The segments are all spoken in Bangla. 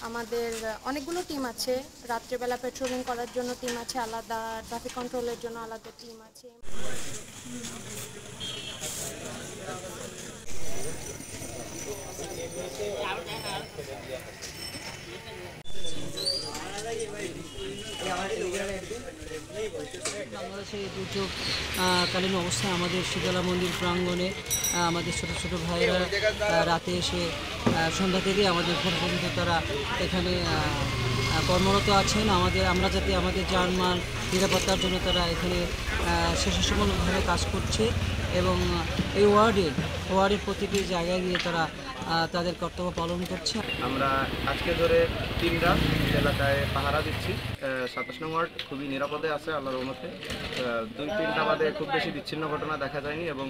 আমাদের অনেকগুলো টিম আছে, রাত্রেবেলা পেট্রোলিং করার জন্য টিম আছে আলাদা, ট্রাফিক কন্ট্রোলের জন্য আলাদা টিম আছে। বাংলাদেশের দুর্যোগকালীন অবস্থায় আমাদের শীতলা মন্দির প্রাঙ্গণে আমাদের ছোটো ছোটো ভাইয়েরা রাতে এসে সন্ধ্যা থেকে আমাদের ভোর পর্যন্ত তারা এখানে কর্মরত আছেন। আমরা যাতে আমাদের জানমাল নিরাপত্তার জন্য তারা এখানে স্বেচ্ছাসেবকভাবে কাজ করছে এবং এই ওয়ার্ডের প্রতিটি জায়গায় গিয়ে তারা তাদের কর্তব্য পালন করছে। আমরা আজকে ধরে 3 রাত এলাকায় পাহারা দিচ্ছি। 27 নং ওয়ার্ড খুবই নিরাপদে আছে আল্লাহর রহমতে। 2-3টা বাদে খুব বেশি বিচ্ছিন্ন ঘটনা দেখা যায়নি এবং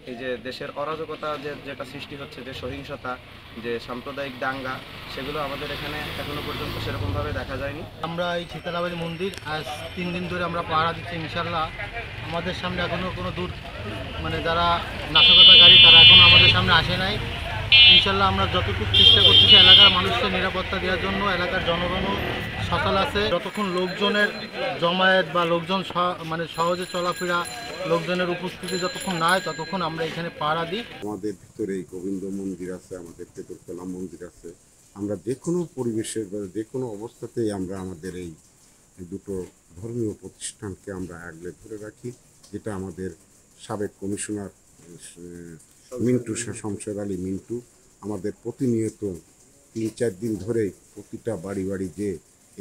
এই যে দেশের অরাজকতা যেটা সৃষ্টি হচ্ছে, যে সহিংসতা, যে সাম্প্রদায়িক দাঙ্গা, সেগুলো আমাদের এখানে এখনো পর্যন্ত সেরকমভাবে দেখা যায়নি। আমরা এই শীতলাবাড়ি মন্দির আজ 3 দিন ধরে আমরা পাহারা দিচ্ছি। ইনশাল্লাহ আমাদের সামনে এখনও কোনো যারা নাশকতাকারী তারা এখনও আমাদের সামনে আসে নাই। ইনশাল্লাহ আমরা যতটুকু চেষ্টা করতেছি এলাকার মানুষকে নিরাপত্তা দেওয়ার জন্য। এলাকার জনগণও সচল আছে। যতক্ষণ লোকজনের জমায়েত বা লোকজন সহজে চলাফেরা, লোকজনের উপস্থিতি যতক্ষণ না হয় ততক্ষণ আমরা এখানে পাহারা দিই। আমাদের ভিতরে গোবিন্দ মন্দির আছে, আমাদের তেতুলতলা মন্দির আছে। আমরা যে কোনো পরিবেশের বা যে কোনো অবস্থাতেই আমরা আমাদের এই দুটো ধর্মীয় প্রতিষ্ঠানকে আমরা আগলে ধরে রাখি, যেটা আমাদের সাবেক কমিশনার মিন্টু শমশের আলী মিন্টু আমাদের প্রতিনিয়ত 3-4 দিন ধরে প্রতিটা বাড়ি বাড়ি যে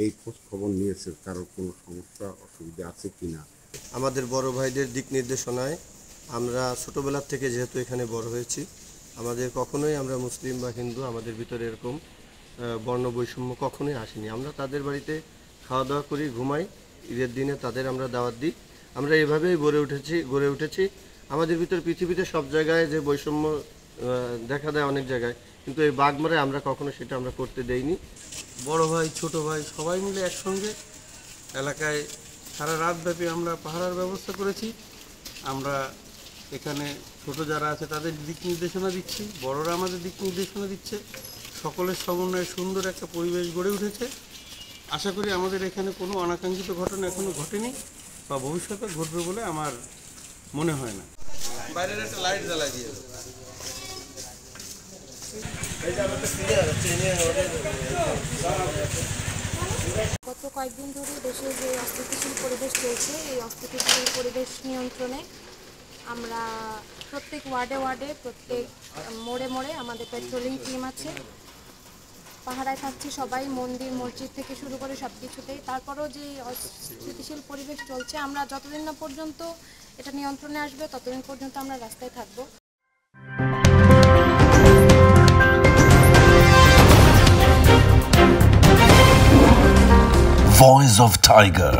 এই খোঁজ খবর নিয়েছে কারোর কোনো সমস্যা অসুবিধা আছে কিনা। আমাদের বড় ভাইদের দিক নির্দেশনায় আমরা ছোটোবেলার থেকে যেহেতু এখানে বড় হয়েছি, আমাদের কখনোই আমরা মুসলিম বা হিন্দু আমাদের ভিতরে এরকম বর্ণ বৈষম্য কখনোই আসেনি। আমরা তাদের বাড়িতে খাওয়া দাওয়া করি, ঘুমাই, ঈদের দিনে তাদের আমরা দাওয়াত দিই। আমরা এভাবেই গড়ে উঠেছি। আমাদের ভিতর পৃথিবীতে সব জায়গায় যে বৈষম্য দেখা দেয় অনেক জায়গায়, কিন্তু এই বাগমারায় আমরা কখনো সেটা আমরা করতে দেইনি। বড় ভাই ছোট ভাই সবাই মিলে একসঙ্গে এলাকায় সারা রাতব্যাপী আমরা পাহারার ব্যবস্থা করেছি। আমরা এখানে ছোট যারা আছে তাদের দিক নির্দেশনা দিচ্ছি, বড়রা আমাদের দিক নির্দেশনা দিচ্ছে। সকলের সমন্বয়ে সুন্দর একটা পরিবেশ গড়ে উঠেছে। আশা করি আমাদের এখানে কোনো অনাকাঙ্ক্ষিত ঘটনা এখনও ঘটেনি বা ভবিষ্যতে ঘটবে বলে আমার মনে হয় না। বাইরের একটা লাইট জ্বালাই দিয়ে গত কয়েকদিন ধরে দেশে যে অস্থিতিশীল পরিবেশ চলছে, এই অস্থিতিশীল পরিবেশ নিয়ন্ত্রণে আমরা প্রত্যেক ওয়ার্ডে প্রত্যেক মোড়ে আমাদের পেট্রোলিং টিম আছে, পাহারায় থাকছি সবাই, মন্দির মসজিদ থেকে শুরু করে সব কিছুতেই। তারপরেও যে অস্থিতিশীল পরিবেশ চলছে, আমরা যতদিন না পর্যন্ত এটা নিয়ন্ত্রণে আসবে ততদিন পর্যন্ত আমরা রাস্তায় থাকবো। Voice of Tiger.